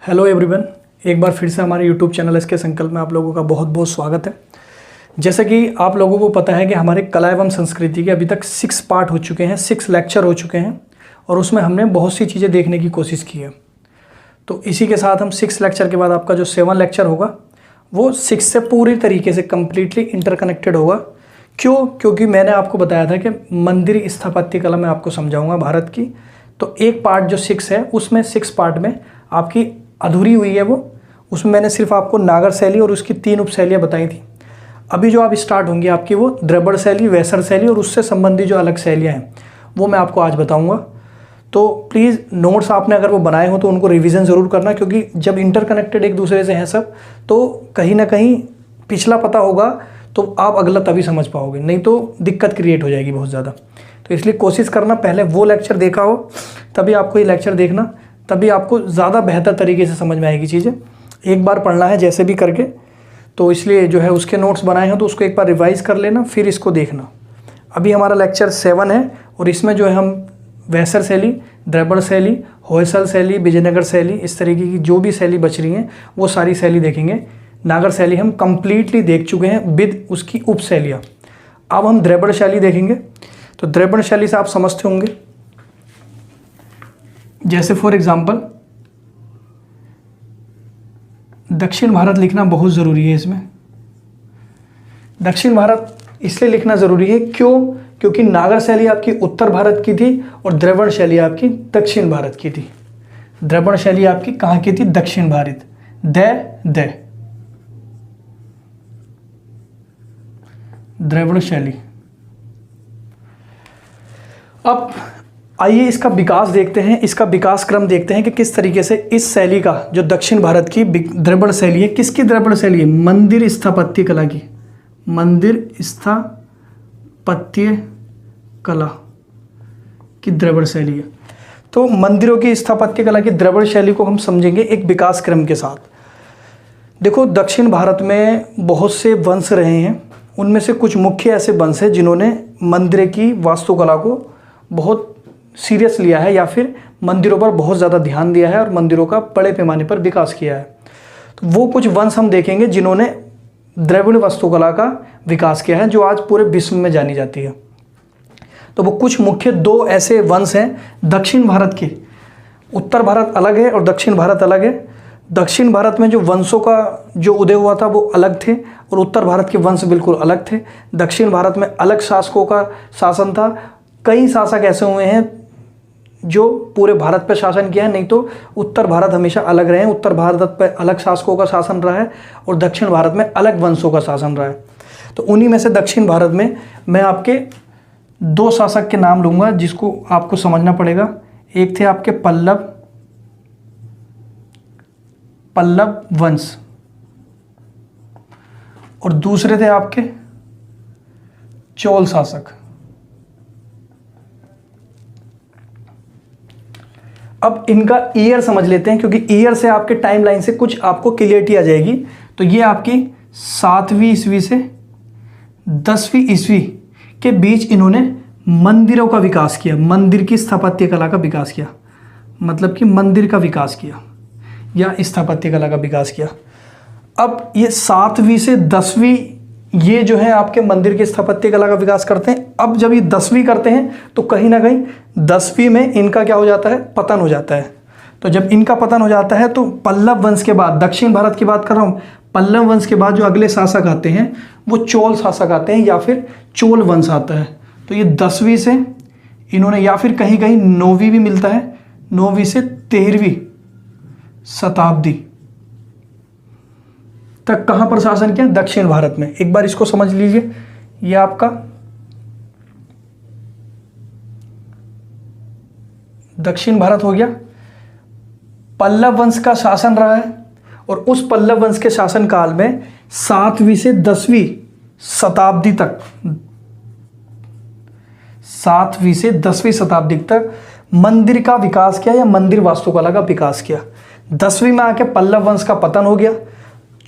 Hello everyone, एक बार फिर से हमारे यूट्यूब चैनल इसके संकल्प में आप लोगों का बहुत बहुत स्वागत है। जैसे कि आप लोगों को पता है कि हमारे कला एवं संस्कृति के अभी तक 6 पार्ट हो चुके हैं, 6 लेक्चर हो चुके हैं और उसमें हमने बहुत सी चीज़ें देखने की कोशिश की है। तो इसी के साथ हम 6 लेक्चर के बाद आपका जो 7 लेक्चर होगा वो 6 से पूरी तरीके से कम्प्लीटली इंटरकनेक्टेड होगा। क्यों? क्योंकि मैंने आपको बताया था कि मंदिर स्थापत्य कला मैं आपको समझाऊंगा भारत की। तो एक पार्ट जो 6 है उसमें 6 पार्ट में आपकी अधूरी हुई है वो, उसमें मैंने सिर्फ आपको नागर शैली और उसकी 3 उपशैलियाँ बताई थी। अभी जो आप स्टार्ट होंगी आपकी वो द्रविड़ शैली, वेसर शैली और उससे संबंधित जो अलग शैलियाँ हैं वो मैं आपको आज बताऊंगा। तो प्लीज़ नोट्स आपने अगर वो बनाए हो तो उनको रिवीजन ज़रूर करना, क्योंकि जब इंटरकनेक्टेड एक दूसरे से हैं सब तो कहीं ना कहीं पिछला पता होगा तो आप अगला तभी समझ पाओगे, नहीं तो दिक्कत क्रिएट हो जाएगी बहुत ज़्यादा। तो इसलिए कोशिश करना पहले वो लेक्चर देखा हो तभी आपको ये लेक्चर देखना, तभी आपको ज़्यादा बेहतर तरीके से समझ में आएगी चीज़ें। एक बार पढ़ना है जैसे भी करके, तो इसलिए जो है उसके नोट्स बनाए हैं तो उसको एक बार रिवाइज़ कर लेना, फिर इसको देखना। अभी हमारा लेक्चर 7 है और इसमें जो है हम वेसर शैली, द्रविड़ शैली, होयसल शैली, विजयनगर शैली, इस तरीके की जो भी शैली बच रही हैं वो सारी शैली देखेंगे। नागर शैली हम कम्प्लीटली देख चुके हैं विद उसकी उपशैलियाँ। अब हम द्रविड़ शैली देखेंगे। तो द्रविड़ शैली से आप समझते होंगे, जैसे फॉर एग्जांपल दक्षिण भारत लिखना बहुत ज़रूरी है। इसमें दक्षिण भारत इसलिए लिखना ज़रूरी है क्यों? क्योंकि नागर शैली आपकी उत्तर भारत की थी और द्रविड़ शैली आपकी दक्षिण भारत की थी। द्रविड़ शैली आपकी कहाँ की थी? दक्षिण भारत। द्रविड़ शैली। अब आइए इसका विकास देखते हैं, इसका विकास क्रम देखते हैं कि किस तरीके से इस शैली का जो दक्षिण भारत की द्रविड़ शैली है, किसकी द्रविड़ शैली है? मंदिर स्थापत्य कला की। मंदिर स्थापत्य कला की द्रविड़ शैली है। तो मंदिरों की स्थापत्य कला की द्रविड़ शैली को हम समझेंगे एक विकास क्रम के साथ। देखो, दक्षिण भारत में बहुत से वंश रहे हैं, उनमें से कुछ मुख्य ऐसे वंश हैं जिन्होंने मंदिर की वास्तुकला को बहुत सीरियस लिया है या फिर मंदिरों पर बहुत ज़्यादा ध्यान दिया है और मंदिरों का बड़े पैमाने पर विकास किया है। तो वो कुछ वंश हम देखेंगे जिन्होंने द्रविड़ वास्तुकला का विकास किया है, जो आज पूरे विश्व में जानी जाती है। तो वो कुछ मुख्य 2 ऐसे वंश हैं दक्षिण भारत के। उत्तर भारत अलग है और दक्षिण भारत अलग है। दक्षिण भारत में जो वंशों का जो उदय हुआ था वो अलग थे और उत्तर भारत के वंश बिल्कुल अलग थे। दक्षिण भारत में अलग शासकों का शासन था। कई शासक ऐसे हुए हैं जो पूरे भारत पर शासन किया है, नहीं तो उत्तर भारत हमेशा अलग रहे हैं। उत्तर भारत पर अलग शासकों का शासन रहा है और दक्षिण भारत में अलग वंशों का शासन रहा है। तो उन्हीं में से दक्षिण भारत में मैं आपके 2 शासक के नाम लूँगा जिसको आपको समझना पड़ेगा। एक थे आपके पल्लव वंश और दूसरे थे आपके चोल शासक। अब इनका ईयर समझ लेते हैं, क्योंकि ईयर से आपके टाइमलाइन से कुछ आपको क्लियरिटी आ जाएगी। तो ये आपकी 7वीं ईस्वी से 10वीं ईस्वी के बीच इन्होंने मंदिरों का विकास किया, मंदिर की स्थापत्य कला का विकास किया, मतलब कि मंदिर का विकास किया या स्थापत्य कला का विकास किया। अब ये 7वीं से 10वीं ये जो है आपके मंदिर की स्थापत्य कला का विकास करते हैं। अब जब ये 10वीं करते हैं तो कहीं ना कहीं 10वीं में इनका क्या हो जाता है? पतन हो जाता है। तो जब इनका पतन हो जाता है तो पल्लव वंश के बाद, दक्षिण भारत की बात कर रहा हूँ, पल्लव वंश के बाद जो अगले शासक आते हैं वो चोल शासक आते हैं या फिर चोल वंश आता है। तो ये 10वीं से इन्होंने, या फिर कहीं कहीं 9वीं भी मिलता है, 9वीं से 13वीं शताब्दी तक कहाँ पर शासन किया? दक्षिण भारत में। एक बार इसको समझ लीजिए, ये आपका दक्षिण भारत हो गया। पल्लव वंश का शासन रहा है और उस पल्लव वंश के शासन काल में 7वीं से 10वीं शताब्दी तक, 7वीं से 10वीं शताब्दी तक मंदिर का विकास किया या मंदिर वास्तुकला का विकास किया। 10वीं में आके पल्लव वंश का पतन हो गया।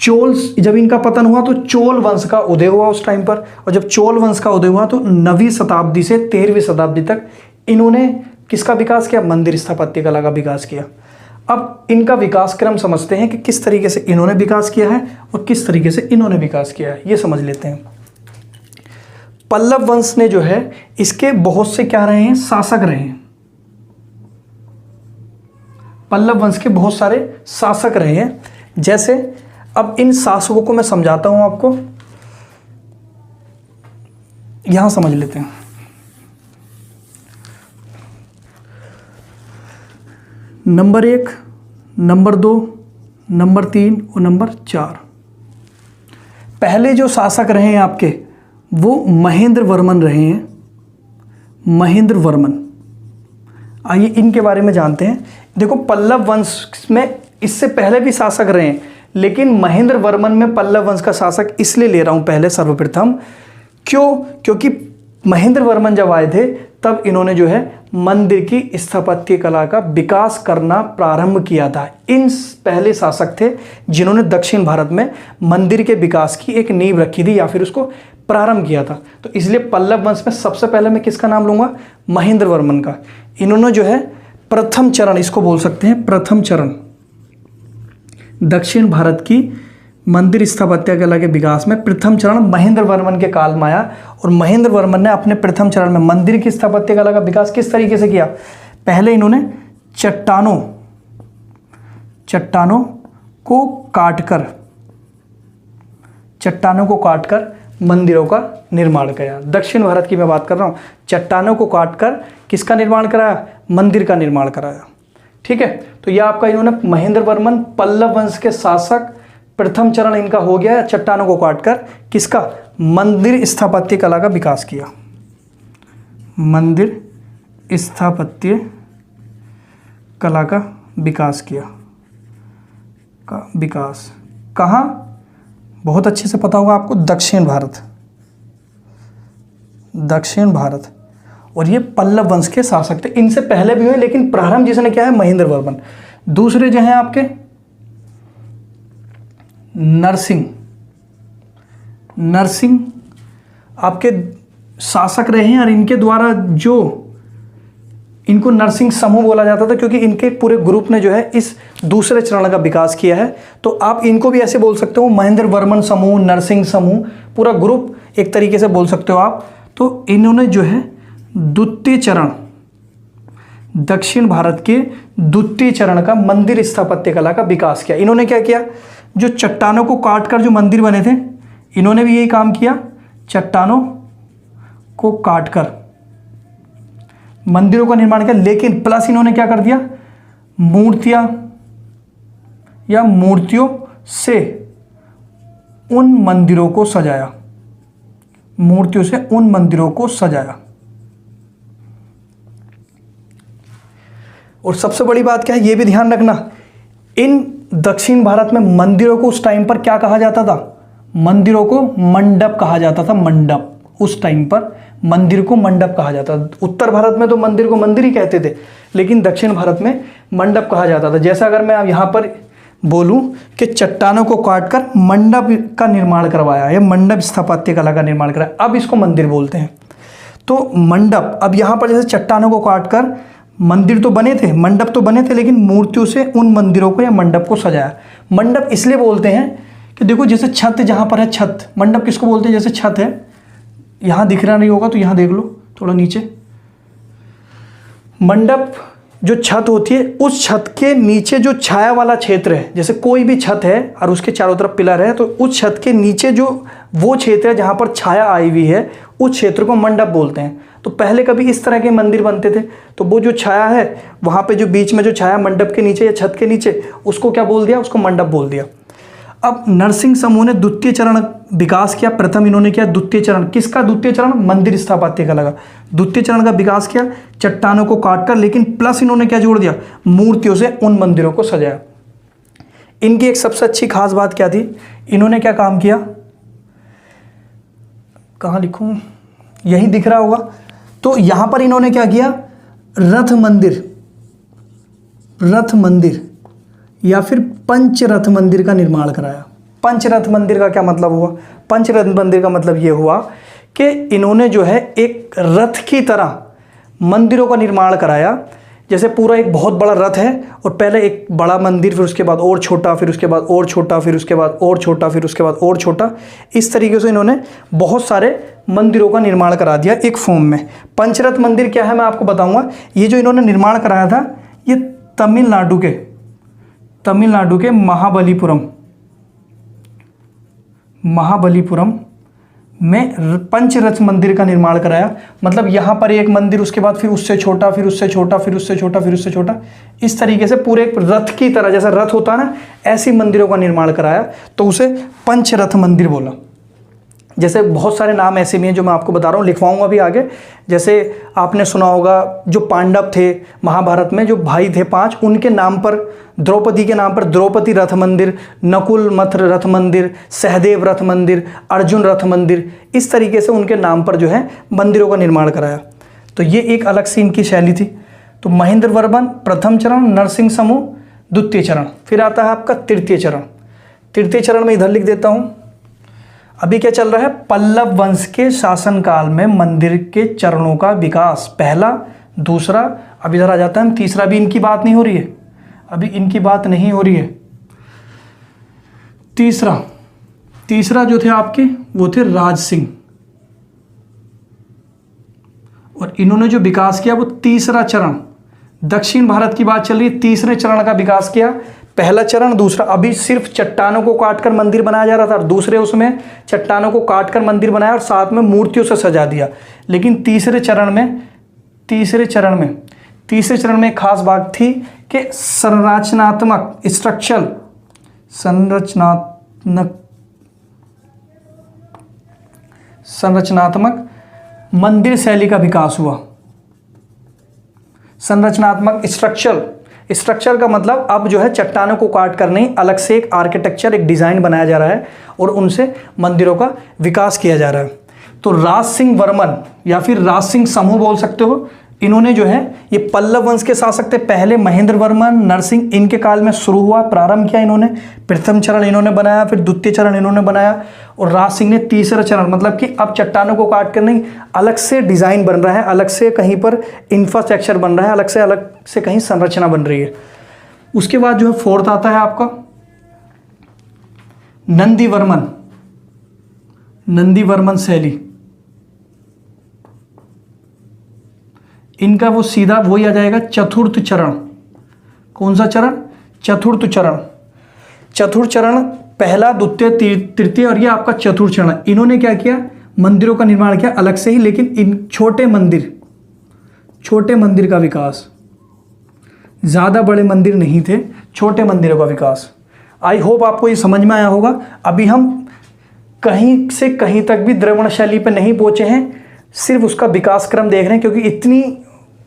चोल, जब इनका पतन हुआ तो चोल वंश का उदय हुआ उस टाइम पर, और जब चोल वंश का उदय हुआ तो 9वीं शताब्दी से 13वीं शताब्दी तक इन्होंने किसका विकास किया? मंदिर स्थापत्य कला का विकास किया। अब इनका विकास क्रम समझते हैं कि किस तरीके से इन्होंने विकास किया है और किस तरीके से इन्होंने विकास किया है, ये समझ लेते हैं। पल्लव वंश ने जो है इसके बहुत से क्या रहे हैं, शासक रहे हैं। पल्लव वंश के बहुत सारे शासक रहे हैं। जैसे अब इन शासकों को मैं समझाता हूं आपको, यहां समझ लेते हैं। नंबर 1, नंबर 2, नंबर 3 और नंबर 4। पहले जो शासक रहे हैं आपके वो महेंद्र वर्मन रहे हैं, महेंद्र वर्मन। आइए इनके बारे में जानते हैं। देखो पल्लव वंश में इससे पहले भी शासक रहे हैं, लेकिन महेंद्र वर्मन में पल्लव वंश का शासक इसलिए ले रहा हूं पहले सर्वप्रथम, क्योंकि महेंद्र वर्मन जब आए थे तब इन्होंने जो है मंदिर की स्थापत्य कला का विकास करना प्रारंभ किया था। इन पहले शासक थे जिन्होंने दक्षिण भारत में मंदिर के विकास की एक नींव रखी थी या फिर उसको प्रारंभ किया था। तो इसलिए पल्लव वंश में सबसे पहले मैं किसका नाम लूंगा, महेंद्र वर्मन का। इन्होंने जो है प्रथम चरण, इसको बोल सकते हैं प्रथम चरण, दक्षिण भारत की मंदिर स्थापत्य कला के विकास में प्रथम चरण महेंद्र वर्मन के काल में आया। और महेंद्र वर्मन ने अपने प्रथम चरण में मंदिर की स्थापत्य कला का विकास किस तरीके से किया, पहले इन्होंने चट्टानों को काटकर मंदिरों का निर्माण किया। दक्षिण भारत की मैं बात कर रहा हूँ। चट्टानों को काटकर किसका निर्माण कराया, मंदिर का निर्माण कराया। ठीक है, तो यह आपका इन्होंने महेंद्र वर्मन पल्लव वंश के शासक, प्रथम चरण इनका हो गया, चट्टानों को काटकर किसका, मंदिर स्थापत्य कला का विकास किया। मंदिर स्थापत्य कला का विकास किया, का विकास कहाँ, बहुत अच्छे से पता होगा आपको, दक्षिण भारत। और ये पल्लव वंश के शासक थे। इनसे पहले भी हुए, लेकिन प्रारंभ जिसने किया है महेंद्र वर्मन। दूसरे जो हैं आपके नरसिंह आपके शासक रहे हैं, और इनके द्वारा जो इनको नरसिंह समूह बोला जाता था, क्योंकि इनके पूरे ग्रुप ने जो है इस दूसरे चरण का विकास किया है। तो आप इनको भी ऐसे बोल सकते हो, महेंद्र वर्मन समूह, नरसिंह समूह, पूरा ग्रुप एक तरीके से बोल सकते हो आप। तो इन्होंने जो है द्वितीय चरण, दक्षिण भारत के द्वितीय चरण का मंदिर स्थापत्य कला का विकास किया। इन्होंने क्या किया, जो चट्टानों को काटकर जो मंदिर बने थे, इन्होंने भी यही काम किया, चट्टानों को काटकर मंदिरों का निर्माण किया। लेकिन प्लस इन्होंने क्या कर दिया, मूर्तियों से उन मंदिरों को सजाया। और सबसे बड़ी बात क्या है, ये भी ध्यान रखना, इन दक्षिण भारत में मंदिरों को उस टाइम पर क्या कहा जाता था, मंदिरों को मंडप कहा जाता था। मंडप, उस टाइम पर मंदिर को मंडप कहा जाता था। उत्तर भारत में तो मंदिर को मंदिर ही कहते थे, लेकिन दक्षिण भारत में मंडप कहा जाता था। जैसा अगर मैं अब यहाँ पर बोलूँ कि चट्टानों को काटकर मंडप का निर्माण करवाया, या मंडप स्थापत्य कला का निर्माण कराया, अब इसको मंदिर बोलते हैं। तो मंडप, अब यहाँ पर जैसे चट्टानों को काटकर मंदिर तो बने थे, मंडप तो बने थे, लेकिन मूर्तियों से उन मंदिरों को या मंडप को सजाया। मंडप इसलिए बोलते हैं कि देखो जैसे छत जहाँ पर है, छत, मंडप किसको बोलते हैं, जैसे छत है, यहाँ दिख रहा नहीं होगा तो यहाँ देख लो थोड़ा नीचे, मंडप जो छत होती है, उस छत के नीचे जो छाया वाला क्षेत्र है, जैसे कोई भी छत है और उसके चारों तरफ पिलर है, तो उस छत के नीचे जो वो क्षेत्र है जहाँ पर छाया आई हुई है, उस क्षेत्र को मंडप बोलते हैं। तो पहले कभी इस तरह के मंदिर बनते थे, तो वो जो छाया है वहाँ पे जो बीच में जो छाया मंडप के नीचे या छत के नीचे, उसको क्या बोल दिया, उसको मंडप बोल दिया। अब नरसिंह समूह ने द्वितीय चरण विकास किया। प्रथम इन्होंने किया द्वितीय चरण, किसका द्वितीय चरण, मंदिर स्थापत्य कला का द्वितीय चरण का विकास किया, चट्टानों को काटकर, लेकिन प्लस इन्होंने क्या जोड़ दिया, मूर्तियों से उन मंदिरों को सजाया। इनकी एक सबसे अच्छी खास बात क्या थी, इन्होंने क्या काम किया, कहाँ लिखूं, यही दिख रहा होगा। तो यहां पर इन्होंने क्या किया, रथ मंदिर या फिर पंचरथ मंदिर का निर्माण कराया। पंचरथ मंदिर का क्या मतलब हुआ, पंचरथ मंदिर का मतलब ये हुआ कि इन्होंने जो है एक रथ की तरह मंदिरों का निर्माण कराया, जैसे पूरा एक बहुत बड़ा रथ है और पहले एक बड़ा मंदिर, फिर उसके बाद और छोटा, फिर उसके बाद और छोटा, फिर उसके बाद और छोटा, फिर उसके बाद और छोटा, इस तरीके से इन्होंने बहुत सारे मंदिरों का निर्माण करा दिया एक फॉर्म में। पंचरथ मंदिर क्या है मैं आपको बताऊंगा। ये जो इन्होंने निर्माण कराया था ये तमिलनाडु के महाबलीपुरम में पंचरथ मंदिर का निर्माण कराया। मतलब यहाँ पर एक मंदिर, उसके बाद फिर उससे छोटा, फिर उससे छोटा, फिर उससे छोटा, फिर उससे छोटा, इस तरीके से पूरे एक रथ की तरह, जैसा रथ होता है ना, ऐसी मंदिरों का निर्माण कराया, तो उसे पंचरथ मंदिर बोला। जैसे बहुत सारे नाम ऐसे भी हैं जो मैं आपको बता रहा हूँ, लिखवाऊंगा भी आगे। जैसे आपने सुना होगा जो पांडव थे महाभारत में, जो भाई थे 5, उनके नाम पर, द्रौपदी के नाम पर द्रौपदी रथ मंदिर, नकुल मथ रथ मंदिर, सहदेव रथ मंदिर, अर्जुन रथ मंदिर, इस तरीके से उनके नाम पर जो है मंदिरों का निर्माण कराया। तो ये एक अलग सी इनकी शैली थी। तो महेंद्र वर्मन प्रथम चरण, नरसिंह समूह द्वितीय चरण, फिर आता है आपका तृतीय चरण। तृतीय चरण में इधर लिख देता हूँ। अभी क्या चल रहा है, पल्लव वंश के शासनकाल में मंदिर के चरणों का विकास, पहला, दूसरा, अब इधर आ जाता है तीसरा। भी इनकी बात नहीं हो रही है, अभी इनकी बात नहीं हो रही है। तीसरा जो थे आपके वो थे राज सिंह, और इन्होंने जो विकास किया वो तीसरा चरण, दक्षिण भारत की बात चल रही है, तीसरे चरण का विकास किया। पहला चरण, दूसरा, अभी सिर्फ चट्टानों को काटकर मंदिर बनाया जा रहा था, और दूसरे उसमें चट्टानों को काटकर मंदिर बनाया और साथ में मूर्तियों से सजा दिया। लेकिन तीसरे चरण में एक खास बात थी कि संरचनात्मक मंदिर शैली का विकास हुआ। संरचनात्मक स्ट्रक्चर का मतलब अब जो है चट्टानों को काट कर नहीं, अलग से एक आर्किटेक्चर, एक डिज़ाइन बनाया जा रहा है और उनसे मंदिरों का विकास किया जा रहा है। तो राज सिंह वर्मन या फिर राज सिंह समूह बोल सकते हो, इन्होंने जो है ये पल्लव वंश के शासक थे। पहले महेंद्र वर्मन, नरसिंह, इनके काल में शुरू हुआ, प्रारंभ किया इन्होंने। प्रथम चरण इन्होंने बनाया, फिर द्वितीय चरण इन्होंने बनाया, और राज सिंह ने तीसरा चरण, मतलब कि अब चट्टानों को काट कर नहीं, अलग से डिज़ाइन बन रहा है, अलग से कहीं पर इंफ्रास्ट्रक्चर बन रहा है, अलग से कहीं संरचना बन रही है। उसके बाद जो है फोर्थ आता है आपका नंदी वर्मन शैली। इनका वो सीधा वही आ जाएगा चतुर्थ चरण। कौन सा चरण? चतुर्थ चरण, पहला, द्वितीय, तृतीय, और ये आपका चतुर्थ चरण। इन्होंने क्या किया, मंदिरों का निर्माण किया अलग से ही, लेकिन इन छोटे मंदिर का विकास, ज़्यादा बड़े मंदिर नहीं थे, छोटे मंदिरों का विकास। आई होप आपको ये समझ में आया होगा। अभी हम कहीं से कहीं तक भी द्रविड़ शैली पे नहीं पहुंचे हैं, सिर्फ उसका विकास क्रम देख रहे हैं, क्योंकि इतनी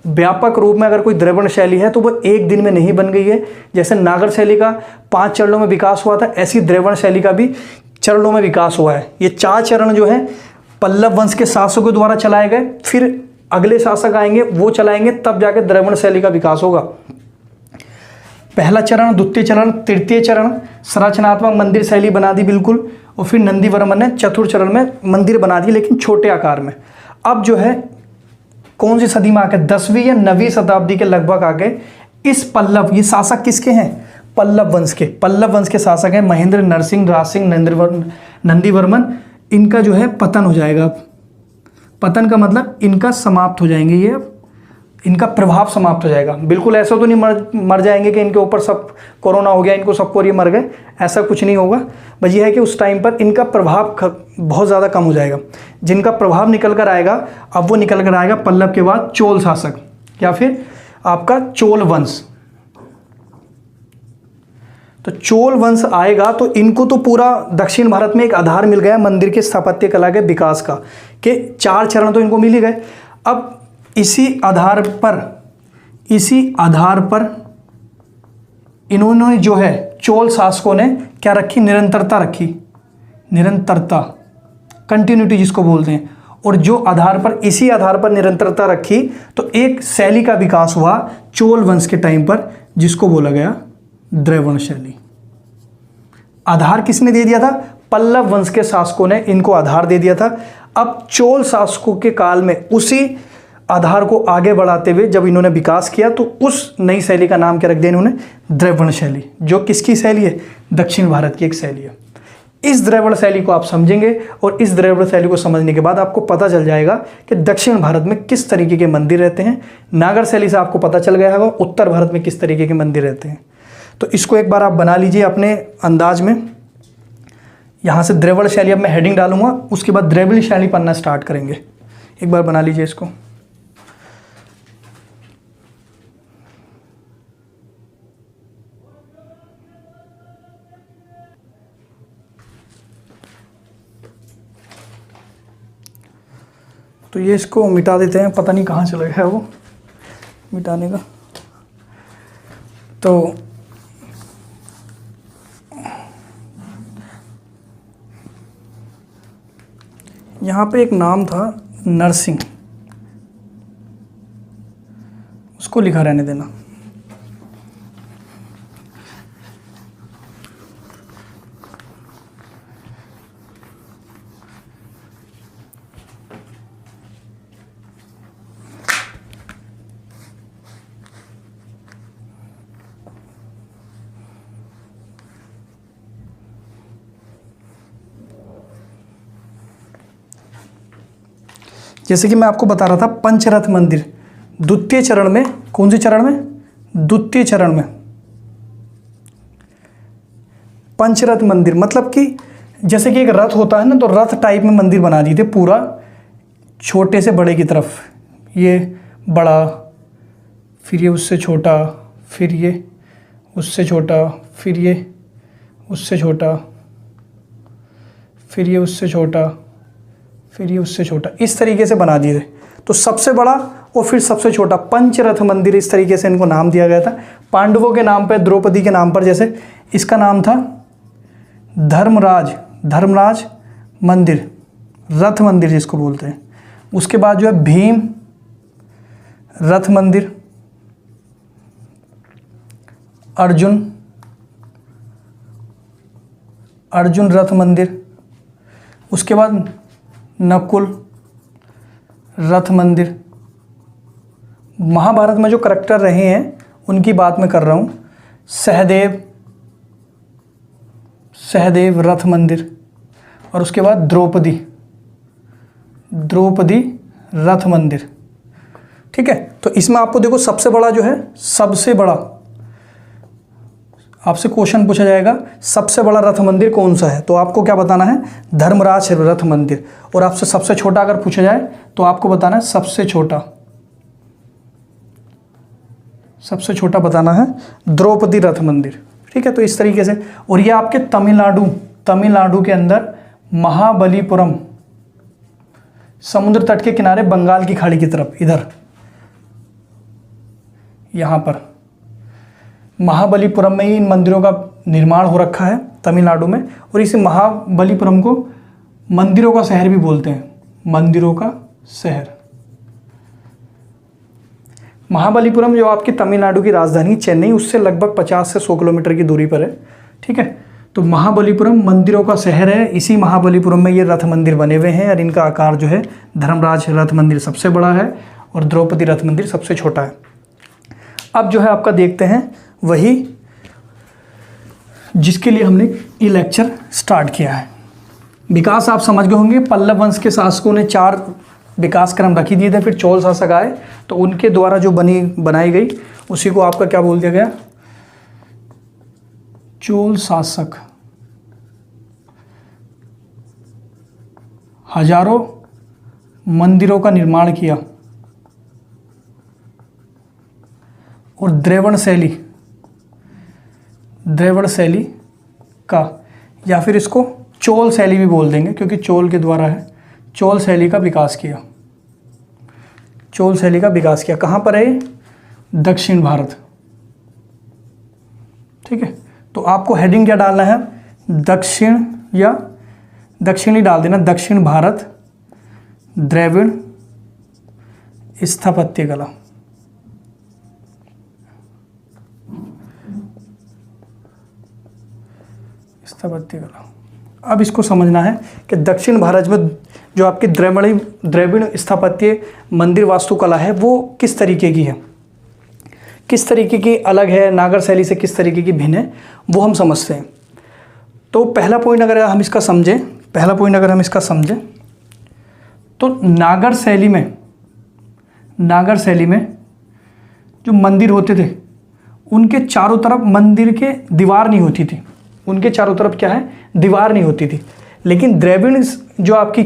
व्यापक रूप में अगर कोई द्रविड़ शैली है तो वो एक दिन में नहीं बन गई है। जैसे नागर शैली का 5 चरणों में विकास हुआ था, ऐसी द्रविड़ शैली का भी चरणों में विकास हुआ है। ये 4 चरण जो है पल्लव वंश के शासकों द्वारा चलाए गए, फिर अगले शासक आएंगे वो चलाएंगे, तब जाके द्रविड़ शैली का विकास होगा। पहला चरण, द्वितीय चरण, तृतीय चरण संरचनात्मक मंदिर शैली बना दी बिल्कुल, और फिर नंदी वर्मन ने चतुर्थ चरण में मंदिर बना दी, लेकिन छोटे आकार में। अब जो है कौन सी सदी में आके, 10वीं या 9वीं शताब्दी के लगभग आके इस पल्लव, ये शासक किसके हैं? पल्लव वंश के शासक हैं महेंद्र, नरसिंह, राज सिंह, नंदी वर्मन। इनका जो है पतन हो जाएगा। पतन का मतलब इनका समाप्त हो जाएंगे, ये इनका प्रभाव समाप्त हो जाएगा। बिल्कुल ऐसा तो नहीं मर जाएंगे कि इनके ऊपर सब कोरोना हो गया, इनको सबको ये मर गए, ऐसा कुछ नहीं होगा। बस ये है कि उस टाइम पर इनका प्रभाव बहुत ज़्यादा कम हो जाएगा। जिनका प्रभाव निकल कर आएगा, अब वो निकल कर आएगा पल्लव के बाद चोल शासक, या फिर आपका चोल वंश। तो चोल वंश आएगा तो इनको तो पूरा दक्षिण भारत में एक आधार मिल गया मंदिर के स्थापत्य कला के विकास का, कि 4 चरण तो इनको मिल ही गए। अब इसी आधार पर इन्होंने जो है चोल शासकों ने क्या रखी, निरंतरता, कंटिन्यूटी जिसको बोलते हैं। और जो इसी आधार पर निरंतरता रखी, तो एक शैली का विकास हुआ चोल वंश के टाइम पर, जिसको बोला गया द्रविड़ शैली। आधार किसने दे दिया था? पल्लव वंश के शासकों ने इनको आधार दे दिया था। अब चोल शासकों के काल में उसी आधार को आगे बढ़ाते हुए जब इन्होंने विकास किया तो उस नई शैली का नाम क्या रख दिया इन्होंने, द्रविड़ शैली, जो किसकी शैली है, दक्षिण भारत की एक शैली है। इस द्रविड़ शैली को आप समझेंगे और इस द्रविड़ शैली को समझने के बाद आपको पता चल जाएगा कि दक्षिण भारत में किस तरीके के मंदिर रहते हैं। नागर शैली से आपको पता चल गया होगा उत्तर भारत में किस तरीके के मंदिर रहते हैं। तो इसको एक बार आप बना लीजिए अपने अंदाज में। यहाँ से द्रविड़ शैली, अब मैं हेडिंग डालूंगा, उसके बाद द्रविड़ शैली पढ़ना स्टार्ट करेंगे। एक बार बना लीजिए इसको। तो ये इसको मिटा देते हैं, पता नहीं कहाँ चला गया वो मिटाने का। तो यहाँ पे एक नाम था नरसिंह, उसको लिखा रहने देना। जैसे कि मैं आपको बता रहा था पंचरथ मंदिर द्वितीय चरण में, कौन से चरण में, द्वितीय चरण में पंचरथ मंदिर, मतलब कि जैसे कि एक रथ होता है ना, तो रथ टाइप में मंदिर बना दिए थे पूरा, छोटे से बड़े की तरफ, ये बड़ा, फिर ये उससे छोटा, फिर ये उससे छोटा, फिर ये उससे छोटा, फिर ये उससे छोटा, फिर ये उससे छोटा, इस तरीके से बना दिए थे। तो सबसे बड़ा और फिर सबसे छोटा, पंचरथ मंदिर, इस तरीके से इनको नाम दिया गया था। पांडवों के नाम पर, द्रौपदी के नाम पर, जैसे इसका नाम था धर्मराज मंदिर, रथ मंदिर जिसको बोलते हैं। उसके बाद जो है भीम रथ मंदिर, अर्जुन रथ मंदिर, उसके बाद नकुल रथ मंदिर। महाभारत में जो करैक्टर रहे हैं उनकी बात मैं कर रहा हूँ। सहदेव रथ मंदिर, और उसके बाद द्रौपदी रथ मंदिर। ठीक है, तो इसमें आपको देखो सबसे बड़ा जो है, सबसे बड़ा आपसे क्वेश्चन पूछा जाएगा सबसे बड़ा रथ मंदिर कौन सा है, तो आपको क्या बताना है, धर्मराज रथ मंदिर। और आपसे सबसे छोटा अगर पूछा जाए तो आपको बताना है सबसे छोटा बताना है द्रौपदी रथ मंदिर। ठीक है, तो इस तरीके से। और ये आपके तमिलनाडु के अंदर महाबलीपुरम, समुद्र तट के किनारे, बंगाल की खाड़ी की तरफ, इधर यहाँ पर महाबलीपुरम में ही इन मंदिरों का निर्माण हो रखा है तमिलनाडु में। और इसे महाबलीपुरम को मंदिरों का शहर भी बोलते हैं, मंदिरों का शहर। महाबलीपुरम जो आपकी तमिलनाडु की राजधानी चेन्नई, उससे लगभग 50 से 100 किलोमीटर की दूरी पर है। ठीक है, तो महाबलीपुरम मंदिरों का शहर है। इसी महाबलीपुरम में ये रथ मंदिर बने हुए हैं और इनका आकार जो है, धर्मराज रथ मंदिर सबसे बड़ा है और द्रौपदी रथ मंदिर सबसे छोटा है। अब जो है आपका देखते हैं वही जिसके लिए हमने ये लेक्चर स्टार्ट किया है। विकास आप समझ गए होंगे, पल्लव वंश के शासकों ने 4 विकास क्रम रखी दिए थे, फिर चोल शासक आए तो उनके द्वारा जो बनाई गई उसी को आपका क्या बोल दिया गया, चोल शासक। हजारों मंदिरों का निर्माण किया और द्रविड़ शैली का, या फिर इसको चोल शैली भी बोल देंगे क्योंकि चोल के द्वारा है, चोल शैली का विकास किया। कहाँ पर है, दक्षिण भारत। ठीक है, तो आपको हेडिंग क्या डालना है, दक्षिण या दक्षिणी डाल देना, दक्षिण भारत द्रविड़ स्थापत्य कला। अब इसको समझना है कि दक्षिण भारत में जो आपकी द्रविड़ स्थापत्य मंदिर वास्तुकला है वो किस तरीके की है, किस तरीके की अलग है, नागर शैली से किस तरीके की भिन्न है, वो हम समझते हैं। तो पहला पॉइंट अगर हम इसका समझें, तो नागर शैली में जो मंदिर होते थे उनके चारों तरफ मंदिर के दीवार नहीं होती थी, उनके चारों तरफ क्या है, दीवार नहीं होती थी। लेकिन द्रविड़ जो आपकी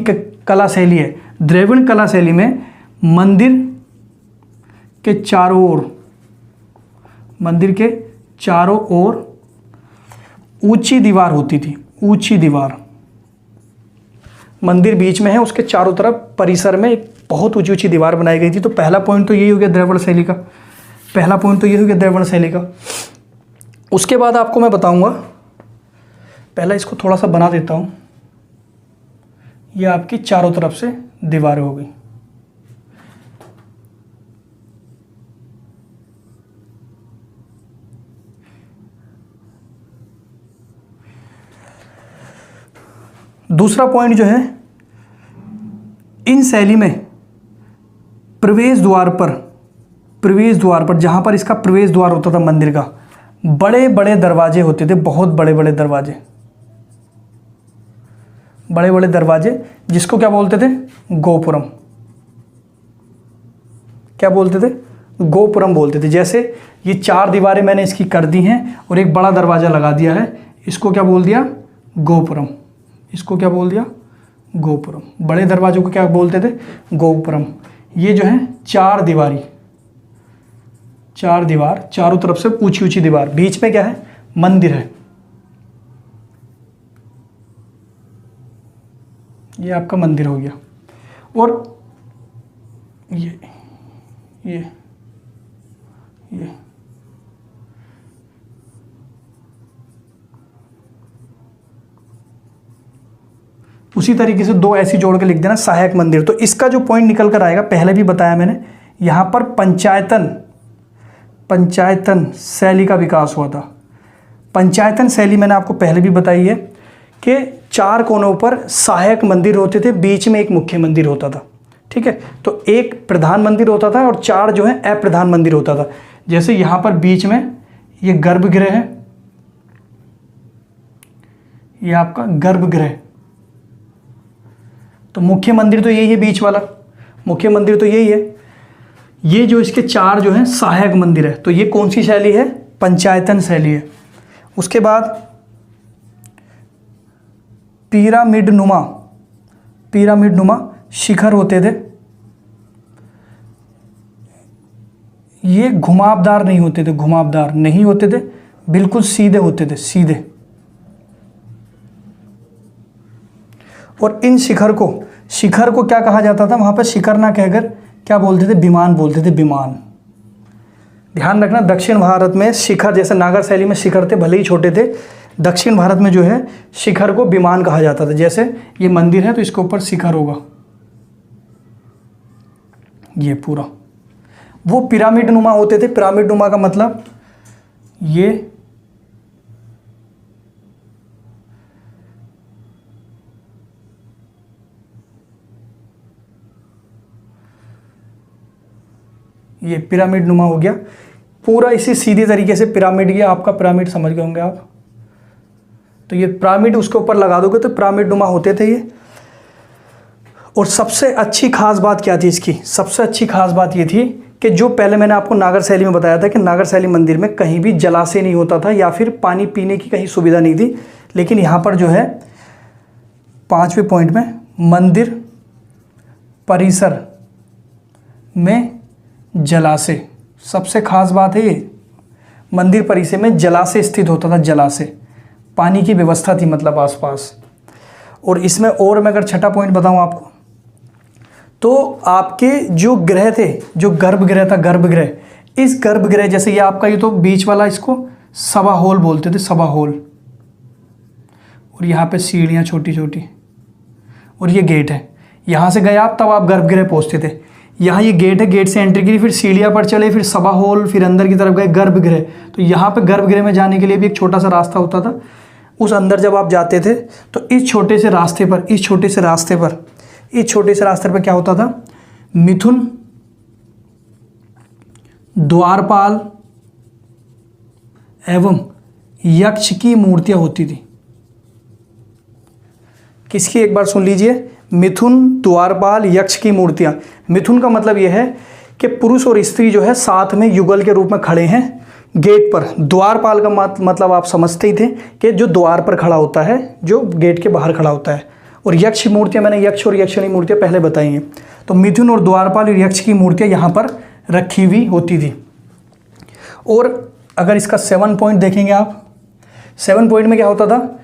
कला शैली है, द्रविड़ कला शैली में मंदिर के चारों ओर ऊंची दीवार होती थी, ऊंची दीवार। मंदिर बीच में है, उसके चारों तरफ परिसर में एक बहुत ऊंची ऊंची दीवार बनाई गई थी। तो पहला पॉइंट तो यही हो गया द्रविड़ शैली का, उसके बाद आपको मैं बताऊंगा, पहला इसको थोड़ा सा बना देता हूं। ये आपकी चारों तरफ से दीवारें हो गई। दूसरा पॉइंट जो है, इन शैली में प्रवेश द्वार पर जहां पर इसका प्रवेश द्वार होता था मंदिर का, बड़े बड़े दरवाजे होते थे, बहुत बड़े बड़े दरवाजे, जिसको क्या बोलते थे, गोपुरम। क्या बोलते थे, गोपुरम बोलते थे। जैसे ये 4 दीवारें मैंने इसकी कर दी हैं और एक बड़ा दरवाजा लगा दिया है, इसको क्या बोल दिया, गोपुरम। इसको क्या बोल दिया, गोपुरम। बड़े दरवाजों को क्या बोलते थे, गोपुरम। ये जो है 4 दीवार, चारों तरफ से ऊंची ऊंची दीवार, बीच में क्या है, मंदिर है। ये आपका मंदिर हो गया। और ये उसी तरीके से 2 ऐसी जोड़ के लिख देना, सहायक मंदिर। तो इसका जो पॉइंट निकल कर आएगा, पहले भी बताया मैंने, यहां पर पंचायतन शैली का विकास हुआ था। पंचायतन शैली मैंने आपको पहले भी बताई है कि 4 कोनों पर सहायक मंदिर होते थे, बीच में एक मुख्य मंदिर होता था। ठीक है, तो एक प्रधान मंदिर होता था और 4 जो है अप्रधान मंदिर होता था। जैसे यहां पर बीच में ये गर्भगृह है, ये आपका गर्भगृह। तो मुख्य मंदिर तो यही है, बीच वाला मुख्य मंदिर तो यही है। ये जो इसके 4 जो हैं सहायक मंदिर है, तो ये कौन सी शैली है, पंचायतन शैली है। उसके बाद पिरामिड नुमा शिखर होते थे। ये घुमावदार नहीं होते थे, बिल्कुल सीधे होते थे, सीधे। और इन शिखर को क्या कहा जाता था, वहां पर शिखर ना कहकर क्या बोलते थे, विमान बोलते थे, विमान। ध्यान रखना, दक्षिण भारत में शिखर, जैसे नागर शैली में शिखर थे, भले ही छोटे थे, दक्षिण भारत में जो है शिखर को विमान कहा जाता था। जैसे ये मंदिर है तो इसके ऊपर शिखर होगा, ये पूरा। वो पिरामिड नुमा होते थे। पिरामिड नुमा का मतलब ये पिरामिड नुमा हो गया पूरा, इसी सीधे तरीके से पिरामिड, ये आपका पिरामिड समझ गए होंगे आप। तो ये पिरामिड उसके ऊपर लगा दोगे तो पिरामिड नुमा होते थे ये। और सबसे अच्छी खास बात क्या थी इसकी, सबसे अच्छी खास बात ये थी कि जो पहले मैंने आपको नागर शैली में बताया था कि नागर शैली मंदिर में कहीं भी जलाशय नहीं होता था या फिर पानी पीने की कहीं सुविधा नहीं थी। लेकिन यहाँ पर जो है 5वें पॉइंट में मंदिर परिसर में जलाशय, सबसे खास बात है ये, मंदिर परिसर में जलाशय स्थित होता था, जलाशय, पानी की व्यवस्था थी मतलब आसपास। और इसमें और मैं अगर छठा पॉइंट बताऊं आपको, तो आपके जो ग्रह थे, जो गर्भगृह था, गर्भगृह, इस गर्भगृह जैसे ये आपका, ये तो बीच वाला, इसको सभा हॉल बोलते थे, सभा हॉल। और यहाँ पे सीढ़ियाँ छोटी छोटी, और ये गेट है, यहाँ से गए आप तब आप गर्भगृह पहुँचते थे। यहाँ ये गेट है, गेट से एंट्री की, फिर सीढ़ियाँ पर चले, फिर सभा हॉल, फिर अंदर की तरफ गए गर्भगृह। तो यहाँ पे गर्भगृह में जाने के लिए भी एक छोटा सा रास्ता होता था। उस अंदर जब आप जाते थे तो इस छोटे से रास्ते पर इस छोटे से रास्ते पर क्या होता था, मिथुन, द्वारपाल एवं यक्ष की मूर्तियां होती थी। किसकी, एक बार सुन लीजिए, मिथुन, द्वारपाल, यक्ष की मूर्तियां। मिथुन का मतलब यह है कि पुरुष और स्त्री जो है साथ में युगल के रूप में खड़े हैं गेट पर। द्वारपाल का मतलब आप समझते ही थे कि जो द्वार पर खड़ा होता है, जो गेट के बाहर खड़ा होता है। और यक्ष मूर्तियां मैंने यक्ष और यक्षिणी मूर्तियां पहले बताई हैं। तो मिथुन और द्वारपाल और यक्ष की मूर्तियां यहाँ पर रखी हुई होती थी। और अगर इसका 7 पॉइंट देखेंगे आप, 7 पॉइंट में क्या होता था,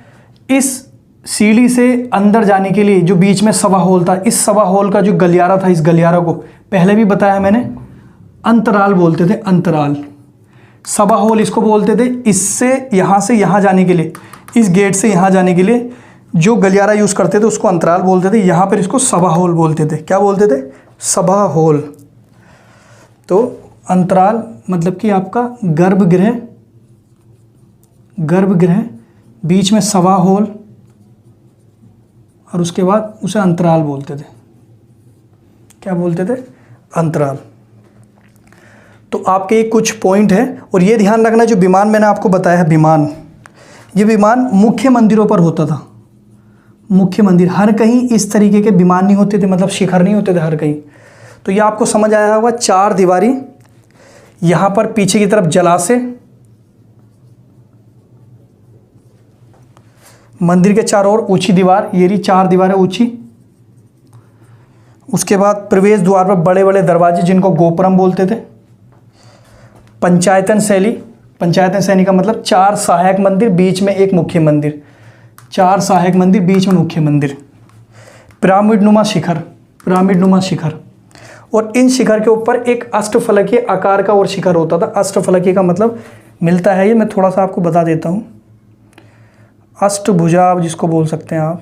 इस सीढ़ी से अंदर जाने के लिए जो बीच में सभा हॉल था, इस सभा हॉल का जो गलियारा था, इस गलियारा को पहले भी बताया मैंने, अंतराल बोलते थे। अंतराल, सभा हॉल इसको बोलते थे। इससे यहाँ से यहाँ जाने के लिए, इस गेट से यहाँ जाने के लिए जो गलियारा यूज़ करते थे उसको अंतराल बोलते थे। यहाँ पर इसको सभा हॉल बोलते थे। क्या बोलते थे, सभा हॉल। तो अंतराल मतलब कि आपका गर्भगृह, गर्भगृह, बीच में सभा हॉल और उसके बाद उसे अंतराल बोलते थे। क्या बोलते थे, अंतराल। तो आपके ये कुछ पॉइंट है। और ये ध्यान रखना, जो विमान मैंने आपको बताया है, विमान, ये विमान मुख्य मंदिरों पर होता था। मुख्य मंदिर, हर कहीं इस तरीके के विमान नहीं होते थे, मतलब शिखर नहीं होते थे हर कहीं। तो ये आपको समझ आया होगा, 4 दीवारी, यहाँ पर पीछे की तरफ जलाशय, मंदिर के चारों ओर ऊंची दीवार, ये रही 4 दीवारें ऊंची। उसके बाद प्रवेश द्वार पर बड़े बड़े दरवाजे जिनको गोपुरम बोलते थे। पंचायतन शैली, पंचायतन शैली का मतलब 4 सहायक मंदिर, बीच में एक मुख्य मंदिर। 4 सहायक मंदिर, बीच में मुख्य मंदिर। पिरामिड नुमा शिखर, पिरामिड नुमा शिखर। और इन शिखर के ऊपर एक अष्टफलकीय आकार का और शिखर होता था। अष्टफलकीय का मतलब मिलता है, ये मैं थोड़ा सा आपको बता देता हूँ। अष्टभुजा जिसको बोल सकते हैं आप,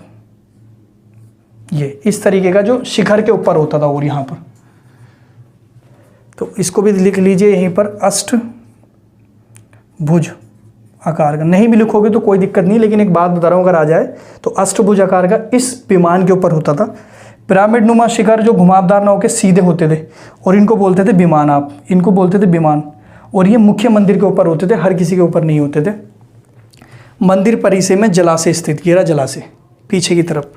ये इस तरीके का जो शिखर के ऊपर होता था। और यहाँ पर तो इसको भी लिख लीजिए यहीं पर, अष्टभुज आकार का। नहीं भी लिखोगे तो कोई दिक्कत नहीं, लेकिन एक बात बता रहा हूँ, अगर आ जाए तो अष्टभुज आकार का इस विमान के ऊपर होता था। पिरामिड नुमा शिखर जो घुमावदार ना होकर सीधे होते थे, और इनको बोलते थे विमान। आप इनको बोलते थे विमान। और ये मुख्य मंदिर के ऊपर होते थे, हर किसी के ऊपर नहीं होते थे। मंदिर परिसर में जलाशय स्थित, ये रहा जलाशय पीछे की तरफ।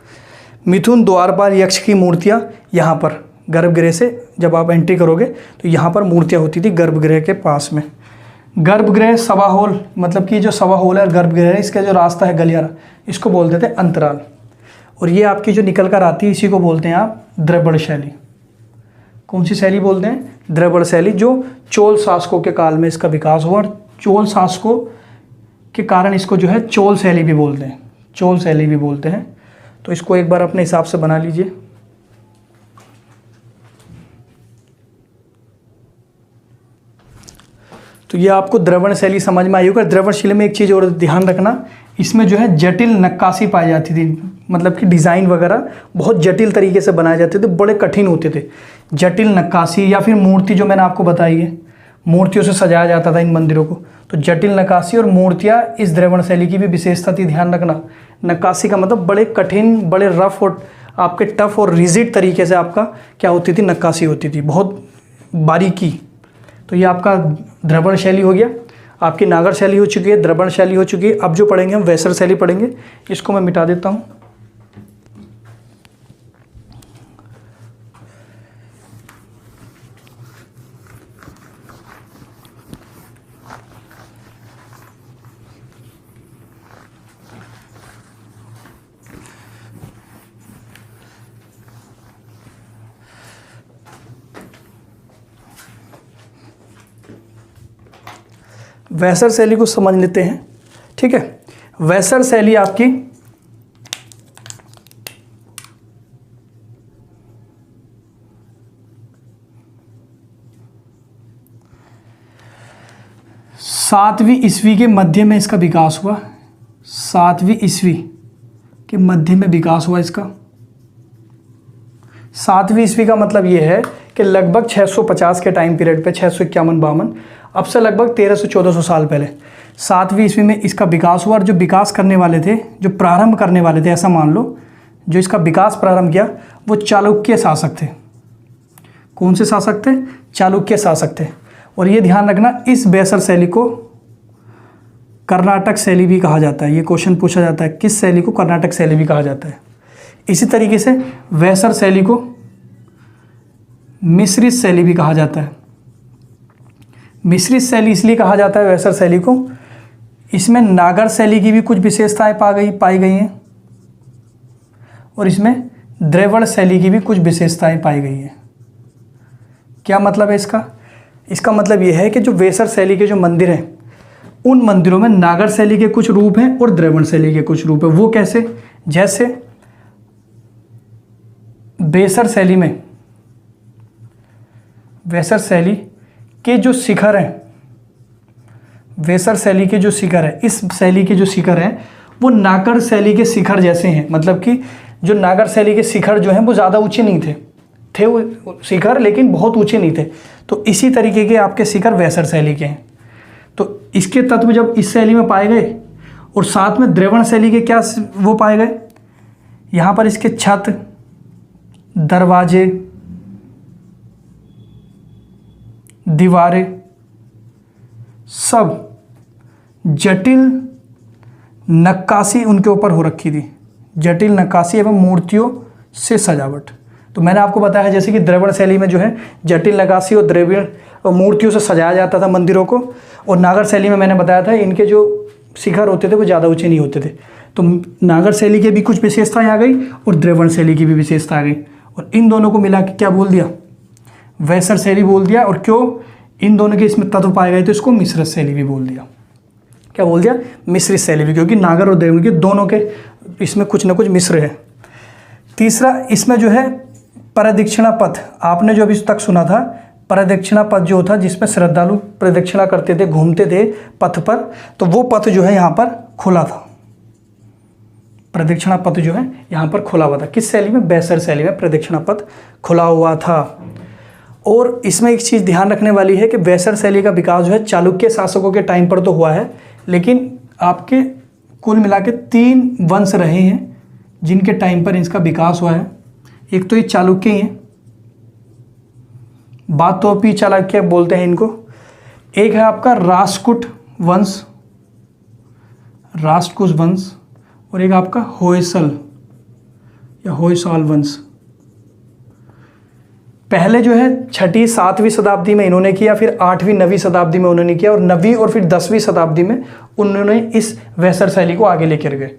मिथुन, द्वारपाल, यक्ष की मूर्तियाँ यहाँ पर गर्भगृह से जब आप एंट्री करोगे तो यहाँ पर मूर्तियाँ होती थी गर्भगृह के पास में। गर्भगृह, सभा हॉल, मतलब कि जो सभा हॉल है गर्भगृह है, इसका जो रास्ता है गलियारा, इसको बोलते थे अंतराल। और ये आपकी जो निकल कर आती है, इसी को बोलते हैं आप द्रविड़ शैली। कौन सी शैली बोलते हैं, द्रविड़ शैली, जो चोल शासकों के काल में इसका विकास हुआ। और चोल शासकों के कारण इसको जो है चोल शैली भी बोलते हैं, चोल शैली भी बोलते हैं। तो इसको एक बार अपने हिसाब से बना लीजिए। तो ये आपको द्रविड़ शैली समझ में आई होगा। द्रविड़ शैली में एक चीज़ और ध्यान रखना, इसमें जो है जटिल नक्काशी पाई जाती थी, मतलब कि डिज़ाइन वगैरह बहुत जटिल तरीके से बनाए जाते थे, बड़े कठिन होते थे। जटिल नक्काशी या फिर मूर्ति जो मैंने आपको बताई है, मूर्तियों से सजाया जाता था इन मंदिरों को। तो जटिल नक्काशी और मूर्तियाँ इस द्रविड़ शैली की भी विशेषता थी, ध्यान रखना। नक्काशी का मतलब बड़े कठिन, बड़े रफ और आपके टफ और रिजिड तरीके से आपका क्या होती थी, नक्काशी होती थी, बहुत बारीकी। तो ये आपका द्रविड़ शैली हो गया। आपकी नागर शैली हो चुकी है, द्रविड़ शैली हो चुकी है। अब जो पढ़ेंगे हम वेसर शैली पढ़ेंगे। इसको मैं मिटा देता हूँ। वेसर शैली को समझ लेते हैं, ठीक है। वेसर शैली आपकी सातवीं ईस्वी के मध्य में इसका विकास हुआ। 7वीं ईस्वी के मध्य में विकास हुआ इसका। 7वीं ईस्वी का मतलब ये है कि लगभग 650 के टाइम पीरियड पे, 651-52, अब से लगभग 1300-1400 साल पहले 7वीं ईस्वी में इसका विकास हुआ। और जो विकास करने वाले थे, जो प्रारंभ करने वाले थे, ऐसा मान लो, जो इसका विकास प्रारंभ किया वो चालुक्य शासक थे। कौन से शासक थे? चालुक्य शासक थे। और ये ध्यान रखना, इस वेसर शैली को कर्नाटक शैली भी कहा जाता है। ये क्वेश्चन पूछा जाता है, किस शैली को कर्नाटक शैली भी कहा जाता है। इसी तरीके से वेसर शैली को मिश्रित शैली भी कहा जाता है। मिश्रित शैली इसलिए कहा जाता है वेसर शैली को, इसमें नागर शैली की भी कुछ विशेषताएं पाई गई हैं और इसमें द्रविड़ शैली की भी कुछ विशेषताएं पाई गई हैं। क्या मतलब है इसका? इसका मतलब यह है कि जो वेसर शैली के जो मंदिर हैं, उन मंदिरों में नागर शैली के कुछ रूप हैं और द्रविड़ शैली के कुछ रूप हैं। वो कैसे? जैसे वेसर शैली के जो शिखर हैं, वेसर शैली के जो शिखर है, इस शैली के जो शिखर हैं वो नागर शैली के शिखर जैसे हैं। मतलब कि जो नागर शैली के शिखर जो हैं वो ज़्यादा ऊंचे नहीं थे वो शिखर, लेकिन बहुत ऊंचे नहीं थे। तो इसी तरीके के आपके शिखर वेसर शैली के हैं। तो इसके तत्व जब इस शैली में पाए गए और साथ में द्रविड़ शैली के क्या वो पाए गए, यहाँ पर इसके छत, दरवाजे, दीवारें सब जटिल नक्काशी उनके ऊपर हो रखी थी। जटिल नक्काशी एवं मूर्तियों से सजावट। तो मैंने आपको बताया है जैसे कि द्रविड़ शैली में जो है जटिल नक्काशी और द्रविड़ और मूर्तियों से सजाया जाता था मंदिरों को, और नागर शैली में मैंने बताया था इनके जो शिखर होते थे वो ज़्यादा ऊंचे नहीं होते थे। तो नागर शैली के भी कुछ विशेषताएं आ गई और द्रविड़ शैली की भी विशेषता आ गई, और इन दोनों को मिला के क्या बोल दिया? वेसर शैली बोल दिया। और क्यों? इन दोनों के इसमें तत्व पाए गए तो इसको मिश्रित शैली भी बोल दिया। क्या बोल दिया? मिश्रित शैली भी, क्योंकि नागर और द्रविड़ के दोनों के इसमें कुछ ना कुछ मिश्र है। तीसरा, इसमें जो है प्रदक्षिणा पथ, आपने जो अभी तक सुना था प्रदक्षिणा पथ जो था जिसमें श्रद्धालु प्रदक्षिणा करते थे, घूमते थे पथ पर, तो वो पथ जो है यहाँ पर खुला था। प्रदक्षिणा पथ जो है यहाँ पर खुला हुआ था। किस शैली में? वेसर शैली में प्रदक्षिणा पथ खुला हुआ था। और इसमें एक चीज़ ध्यान रखने वाली है कि वेसर शैली का विकास जो है चालुक्य शासकों के टाइम पर तो हुआ है, लेकिन आपके कुल मिला के 3 वंश रहे हैं जिनके टाइम पर इसका विकास हुआ है। एक तो ये चालुक्य ही है, बातोपी चालुक्य बोलते हैं इनको। एक है आपका राष्ट्रकूट वंश, और एक आपका होयसल या होयसाल वंश। पहले जो है 6वीं 7वीं शताब्दी में इन्होंने किया, फिर 8वीं 9वीं शताब्दी में उन्होंने किया, और 9वीं और फिर 10वीं शताब्दी में उन्होंने इस वेसर शैली को आगे लेकर गए।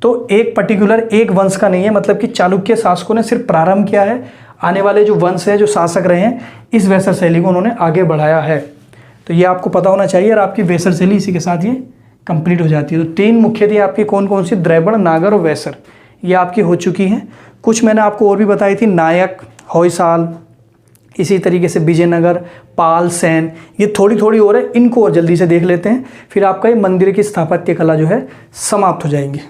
तो एक पर्टिकुलर एक वंश का नहीं है, मतलब कि चालुक्य शासकों ने सिर्फ प्रारंभ किया है, आने वाले जो वंश हैं जो शासक रहे हैं इस वेसर शैली को उन्होंने आगे बढ़ाया है। तो ये आपको पता होना चाहिए, और आपकी वेसर शैली इसी के साथ ये कंप्लीट हो जाती है। तो 3 मुख्य थी आपकी, कौन कौन सी? द्रविड़, नागर और वेसर, ये आपकी हो चुकी हैं। कुछ मैंने आपको और भी बताई थी, नायक, होयसाल, इसी तरीके से विजयनगर, पाल, सैन, ये थोड़ी थोड़ी और है, इनको और जल्दी से देख लेते हैं, फिर आपका ये मंदिर की स्थापत्य कला जो है समाप्त हो जाएंगे।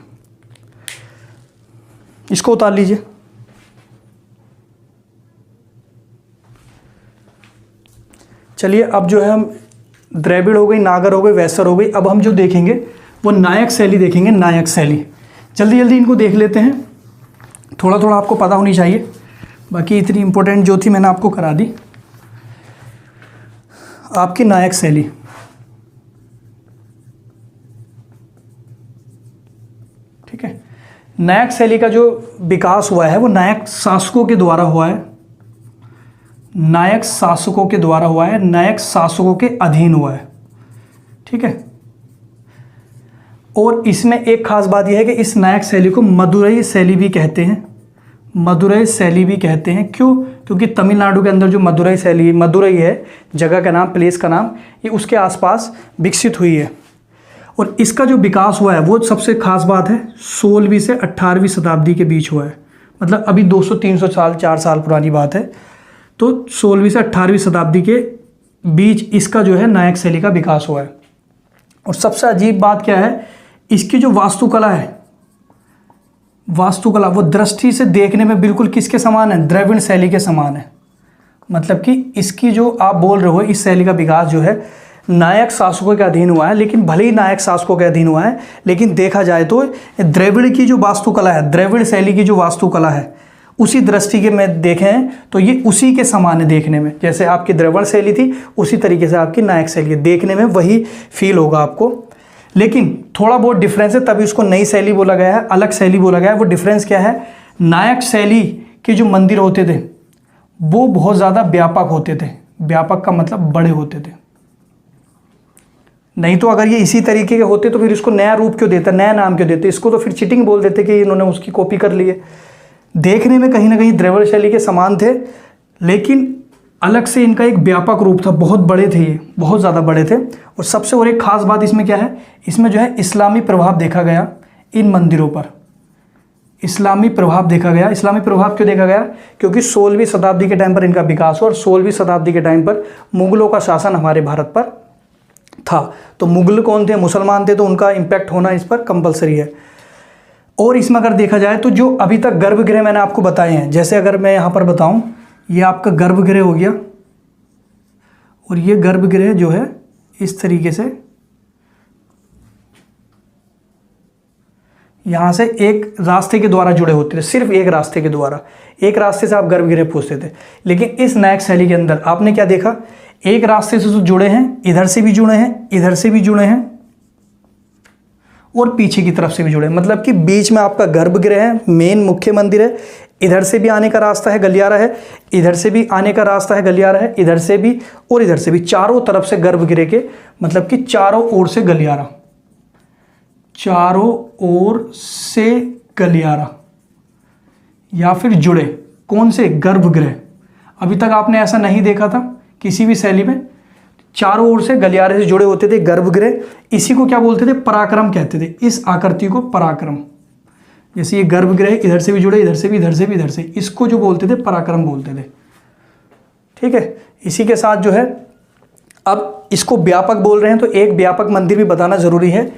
इसको उतार लीजिए। चलिए, अब जो है हम द्रविड़ हो गई, नागर हो गई, वेसर हो गई, अब हम जो देखेंगे वो नायक शैली देखेंगे। नायक शैली जल्दी जल्दी इनको देख लेते हैं, थोड़ा थोड़ा आपको पता होनी चाहिए, बाकी इतनी इंपॉर्टेंट जो थी मैंने आपको करा दी। आपकी नायक शैली, ठीक है। नायक शैली का जो विकास हुआ है वो नायक शासकों के द्वारा हुआ है, नायक शासकों के द्वारा हुआ है, नायक शासकों के अधीन हुआ है, ठीक है। और इसमें एक खास बात यह है कि इस नायक शैली को मदुरई शैली भी कहते हैं। मदुरई शैली भी कहते हैं, क्यों? क्योंकि तमिलनाडु के अंदर जो मदुरई शैली, मदुरई है जगह का नाम, प्लेस का नाम, ये उसके आसपास विकसित हुई है। और इसका जो विकास हुआ है वो सबसे खास बात है 16वीं से 18वीं शताब्दी के बीच हुआ है, मतलब अभी 200-300 साल 4 साल पुरानी बात है। तो 16वीं से 18वीं शताब्दी के बीच इसका जो है नायक शैली का विकास हुआ है। और सबसे अजीब बात क्या है, इसकी जो वास्तुकला है, वास्तुकला वो दृष्टि से देखने में बिल्कुल किसके समान है? द्रविड़ शैली के समान है। मतलब कि इसकी जो आप बोल रहे हो इस शैली का विकास जो है नायक शासकों के अधीन हुआ है, लेकिन भले ही नायक शासकों के अधीन हुआ है, लेकिन देखा जाए तो द्रविड़ की जो वास्तुकला है, द्रविड़ शैली की जो वास्तुकला है उसी दृष्टि के में देखें तो ये उसी के समान है देखने में। जैसे आपकी द्रवण शैली थी उसी तरीके से आपकी नायक शैली है, देखने में वही फील होगा आपको, लेकिन थोड़ा बहुत डिफरेंस है, तभी उसको नई शैली बोला गया है, अलग शैली बोला गया है। वो डिफरेंस क्या है, नायक शैली के जो मंदिर होते थे वो बहुत ज़्यादा व्यापक होते थे, व्यापक का मतलब बड़े होते थे। नहीं तो अगर ये इसी तरीके के होते तो फिर इसको नया रूप क्यों देते, नया नाम क्यों देते, इसको तो फिर चीटिंग बोल देते कि इन्होंने उसकी कॉपी कर ली है। देखने में कहीं ना कहीं द्रविड़ शैली के समान थे, लेकिन अलग से इनका एक व्यापक रूप था, बहुत बड़े थे ये, बहुत ज़्यादा बड़े थे। और सबसे और एक खास बात इसमें क्या है, इसमें जो है इस्लामी प्रभाव देखा गया इन मंदिरों पर, इस्लामी प्रभाव देखा गया। इस्लामी प्रभाव क्यों देखा गया, क्योंकि 16वीं शताब्दी के टाइम पर इनका विकास हुआ और 16वीं शताब्दी के टाइम पर मुगलों का शासन हमारे भारत पर था। तो मुगल कौन थे, मुसलमान थे, तो उनका इम्पैक्ट होना इस पर कंपलसरी है। और इसमें अगर देखा जाए तो जो अभी तक गर्भगृह मैंने आपको बताए हैं, जैसे अगर मैं यहाँ पर बताऊँ, ये आपका गर्भगृह हो गया और ये गर्भगृह जो है इस तरीके से यहाँ से एक रास्ते के द्वारा जुड़े होते थे, सिर्फ एक रास्ते के द्वारा, एक रास्ते से आप गर्भगृह पहुँचते थे। लेकिन इस नायक शैली के अंदर आपने क्या देखा, एक रास्ते से जो जुड़े हैं, इधर से भी जुड़े हैं, इधर से भी जुड़े हैं और पीछे की तरफ से भी जुड़े, मतलब कि बीच में आपका गर्भगृह है, मेन मुख्य मंदिर है, इधर से भी आने का रास्ता है, गलियारा है, इधर से भी आने का रास्ता है, गलियारा है, इधर से भी और इधर से भी, चारों तरफ से गर्भगृह के, मतलब कि चारों ओर से गलियारा, चारों ओर से गलियारा या फिर जुड़े, कौन से, गर्भगृह। अभी तक आपने ऐसा नहीं देखा था किसी भी शैली में, चारों ओर से गलियारे से जुड़े होते थे गर्भगृह। इसी को क्या बोलते थे, पराक्रम कहते थे, इस आकृति को पराक्रम। जैसे ये गर्भगृह इधर से भी जुड़े, इधर से भी, इधर से भी, इधर से, इसको जो बोलते थे पराक्रम बोलते थे। ठीक है, इसी के साथ जो है अब इसको व्यापक बोल रहे हैं तो एक व्यापक मंदिर भी बताना जरूरी है।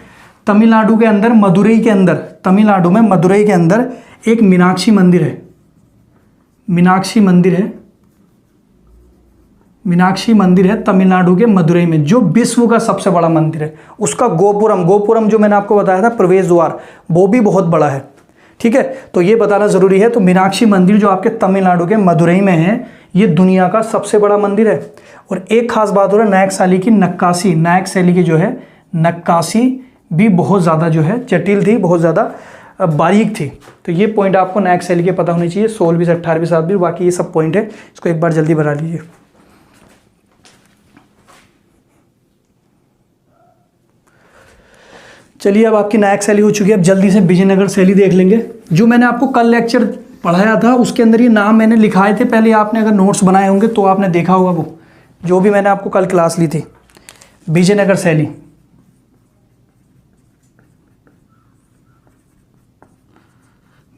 तमिलनाडु के अंदर, मदुरई के अंदर, तमिलनाडु में मदुरई के अंदर एक मीनाक्षी मंदिर है, मीनाक्षी मंदिर है, मीनाक्षी मंदिर है तमिलनाडु के मदुरई में, जो विश्व का सबसे बड़ा मंदिर है। उसका गोपुरम, गोपुरम जो मैंने आपको बताया था प्रवेश द्वार, वो भी बहुत बड़ा है। ठीक है, तो ये बताना जरूरी है। तो मीनाक्षी मंदिर जो आपके तमिलनाडु के मदुरई में है, ये दुनिया का सबसे बड़ा मंदिर है। और एक खास बात हो रहा है, नायक शैली की नक्काशी, नायक शैली की जो है नक्काशी भी बहुत ज़्यादा जो है जटिल थी, बहुत ज़्यादा बारीक थी। तो ये पॉइंट आपको नायक शैली के पता होने चाहिए, 16वीं से 18वीं शताब्दी, बाकी ये सब पॉइंट है, इसको एक बार जल्दी बना लीजिए। चलिए, अब आपकी नायक शैली हो चुकी है, अब जल्दी से विजयनगर शैली देख लेंगे। जो मैंने आपको कल लेक्चर पढ़ाया था उसके अंदर ये नाम मैंने लिखाए थे, पहले आपने अगर नोट्स बनाए होंगे तो आपने देखा होगा, वो जो भी मैंने आपको कल क्लास ली थी, विजयनगर शैली।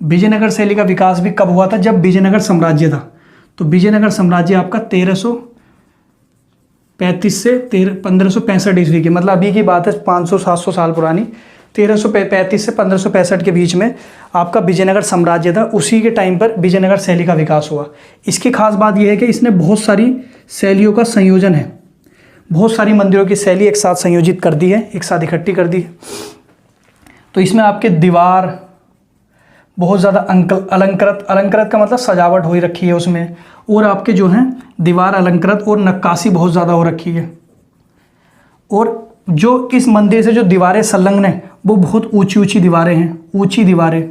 विजयनगर शैली का विकास भी कब हुआ था, जब विजयनगर साम्राज्य था। तो विजयनगर साम्राज्य आपका 1335 से 1565 ईस्वी की, मतलब अभी की बात है, 500-700 साल पुरानी, 1335 से 1565 के बीच में आपका विजयनगर साम्राज्य था। उसी के टाइम पर विजयनगर शैली का विकास हुआ। इसकी खास बात यह है कि इसने बहुत सारी शैलियों का संयोजन है, बहुत सारी मंदिरों की शैली एक साथ संयोजित कर दी है, एक साथ इकट्ठी कर दी है। तो इसमें आपके दीवार बहुत ज़्यादा अलंकृत, अलंकृत का मतलब सजावट हो रखी है उसमें, और आपके जो हैं दीवार अलंकृत और नक्काशी बहुत ज़्यादा हो रखी है। और जो इस मंदिर से जो दीवारें संलग्न हैं वो बहुत ऊंची ऊंची दीवारें हैं, ऊंची दीवारें,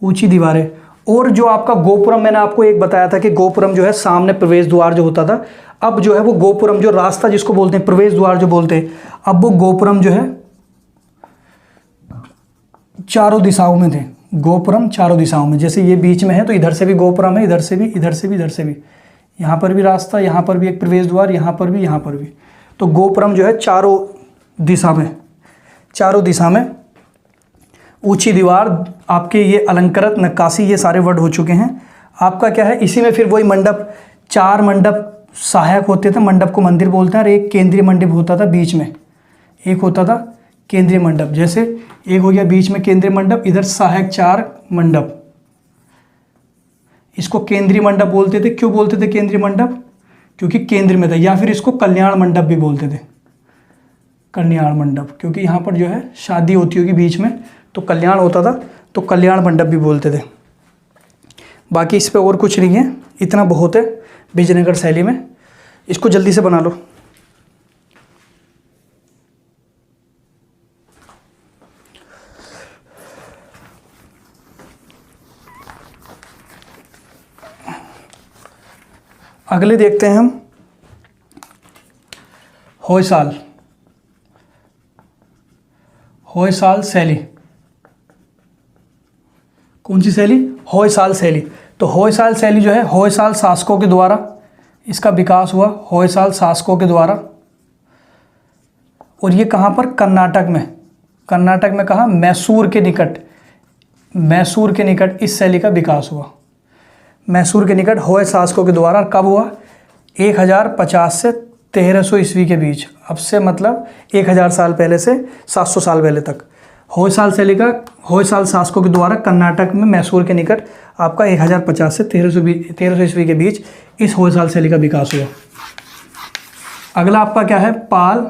ऊंची दीवारें। और जो आपका गोपुरम, मैंने आपको एक बताया था कि गोपुरम जो है सामने प्रवेश द्वार जो होता था, अब जो है वो गोपुरम, जो रास्ता जिसको बोलते हैं प्रवेश द्वार जो बोलते हैं, अब वो गोपुरम जो है चारों दिशाओं में थे। गोपुरम चारों दिशाओं में, जैसे ये बीच में है तो इधर से भी गोपुरम है, इधर से भी, इधर से भी, इधर से भी, यहाँ पर भी रास्ता, यहाँ पर भी एक प्रवेश द्वार, यहाँ पर भी, यहाँ पर भी। तो गोपुरम जो है चारों दिशा में, चारों दिशा में ऊंची दीवार, आपके ये अलंकृत, नक्काशी, ये सारे वर्ड हो चुके हैं। आपका क्या है, इसी में फिर वही मंडप, 4 मंडप सहायक होते थे, मंडप को मंदिर बोलते हैं, और एक केंद्रीय मंडप होता था बीच में, एक होता था केंद्रीय मंडप। जैसे एक हो गया बीच में केंद्रीय मंडप, इधर सहायक 4 मंडप, इसको केंद्रीय मंडप बोलते थे। क्यों बोलते थे केंद्रीय मंडप, क्योंकि केंद्र में था। या फिर इसको कल्याण मंडप भी बोलते थे, कल्याण मंडप, क्योंकि यहाँ पर जो है शादी होती होगी बीच में तो कल्याण होता था, तो कल्याण मंडप भी बोलते थे। बाकी इस पे और कुछ नहीं है, इतना बहुत है विजयनगर शैली में। इसको जल्दी से बना लो। अगले देखते हैं हम होयसाल शैली। कौन सी शैली? होयसाल शैली। तो होयसाल शैली जो है होयसाल शासकों के द्वारा इसका विकास हुआ, होयसाल शासकों के द्वारा। और ये कहाँ पर? कर्नाटक में। कर्नाटक में कहाँ? मैसूर के निकट। मैसूर के निकट इस शैली का विकास हुआ। मैसूर के निकट होय शासकों के द्वारा। कब हुआ? 1050 से 1300 ईस्वी के बीच। अब से मतलब 1000 साल पहले से 700 साल पहले तक होयसाल शैली का होयसाल शासकों के द्वारा कर्नाटक में मैसूर के निकट आपका 1050 से 1300 ईस्वी के बीच इस होयसाल शैली का विकास हुआ। अगला आपका क्या है? पाल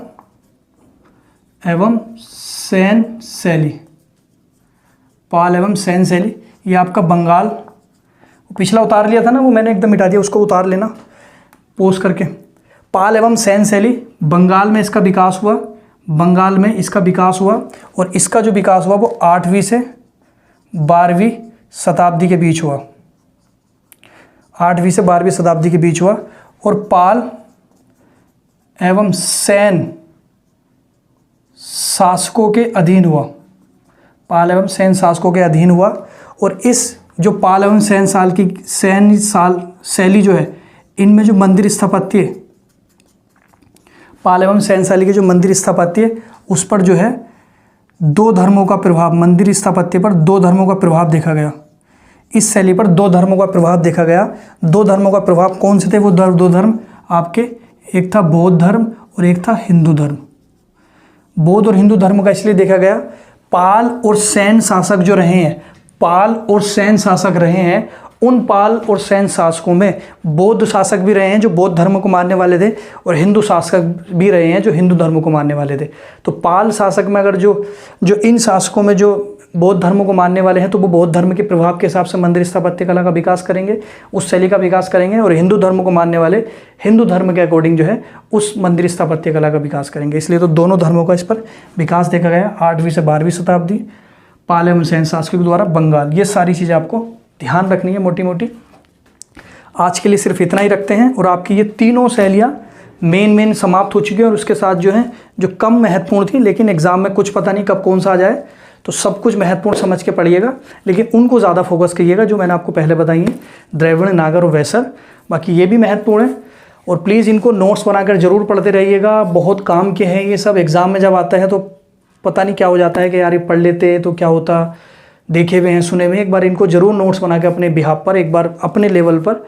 एवं सेन शैली। पाल एवं सेन शैली ये आपका बंगाल, पिछला उतार लिया था ना, वो मैंने एकदम मिटा दिया, उसको उतार लेना पोज करके। पाल एवं सेन शैली बंगाल में इसका विकास हुआ। बंगाल में इसका विकास हुआ और इसका जो विकास हुआ वो 8वीं से 12वीं शताब्दी के बीच हुआ। 8वीं से 12वीं शताब्दी के बीच हुआ। और पाल एवं सेन शासकों के अधीन हुआ। पाल एवं सेन शासकों के अधीन हुआ। और इस जो पाल एवं सेन शैली जो है, इनमें जो मंदिर स्थापत्य, पाल एवं सेन शैली के जो मंदिर स्थापत्य, उस पर जो है दो धर्मों का प्रभाव, मंदिर स्थापत्य पर दो धर्मों का प्रभाव देखा गया। इस शैली पर दो धर्मों का प्रभाव देखा गया। दो धर्मों का प्रभाव कौन से थे? वो दो धर्म आपके, एक था बौद्ध धर्म और एक था हिंदू धर्म। बौद्ध और हिंदू धर्म का इसलिए देखा गया, पाल और सेन शासक जो रहे हैं, पाल और सेन शासक रहे हैं, उन पाल और सेन शासकों में बौद्ध शासक भी रहे हैं जो बौद्ध धर्म को मानने वाले थे, और हिंदू शासक भी रहे हैं जो हिंदू धर्म को मानने वाले थे। तो पाल शासक में अगर जो इन शासकों में जो बौद्ध धर्म को मानने वाले हैं, तो वो बौद्ध धर्म के प्रभाव के हिसाब से मंदिर स्थापत्य कला का विकास करेंगे, उस शैली का विकास करेंगे। और हिंदू धर्म को मानने वाले हिंदू धर्म के अकॉर्डिंग जो है उस मंदिर स्थापत्य कला का विकास करेंगे। इसलिए तो दोनों धर्मों का इस पर विकास देखा गया। 8वीं से 12वीं शताब्दी पाल एवं सेन शासकों के द्वारा बंगाल। ये सारी चीज़ें आपको ध्यान रखनी है मोटी मोटी। आज के लिए सिर्फ इतना ही रखते हैं। और आपकी ये तीनों शैलियाँ मेन समाप्त हो चुकी हैं। और उसके साथ जो है जो कम महत्वपूर्ण थी, लेकिन एग्जाम में कुछ पता नहीं कब कौन सा आ जाए, तो सब कुछ महत्वपूर्ण समझ के पढ़िएगा, लेकिन उनको ज़्यादा फोकस करिएगा जो मैंने आपको पहले बताई हैं, द्रविड़, नागर और वैसर। बाकी ये भी महत्वपूर्ण है। और प्लीज़ इनको नोट्स बनाकर जरूर पढ़ते रहिएगा। बहुत काम के हैं ये सब। एग्ज़ाम में जब आता है तो पता नहीं क्या हो जाता है कि यार ये पढ़ लेते तो क्या होता, देखे हुए हैं, सुने हुए। एक बार इनको जरूर नोट्स बना के अपने बिहाफ पर, एक बार अपने लेवल पर,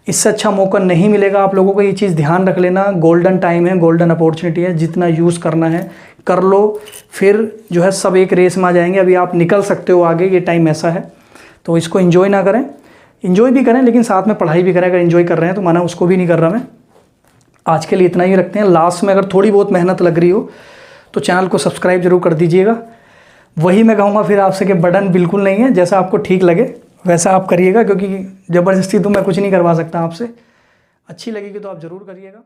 इससे अच्छा मौका नहीं मिलेगा आप लोगों को। ये चीज़ ध्यान रख लेना। गोल्डन टाइम है, गोल्डन अपॉर्चुनिटी है, जितना यूज़ करना है कर लो। फिर जो है सब एक रेस में आ जाएंगे। अभी आप निकल सकते हो आगे, ये टाइम ऐसा है। तो इसको एंजॉय ना करें, एंजॉय भी करें लेकिन साथ में पढ़ाई भी करें। अगर एंजॉय कर रहे हैं तो माना उसको भी नहीं कर रहा मैं। आज के लिए इतना ही रखते हैं। लास्ट में अगर थोड़ी बहुत मेहनत लग रही हो तो चैनल को सब्सक्राइब जरूर कर दीजिएगा। वही मैं कहूँगा फिर आपसे कि बटन बिल्कुल नहीं है, जैसा आपको ठीक लगे वैसा आप करिएगा, क्योंकि ज़बरदस्ती तो मैं कुछ नहीं करवा सकता आपसे। अच्छी लगेगी तो आप ज़रूर करिएगा।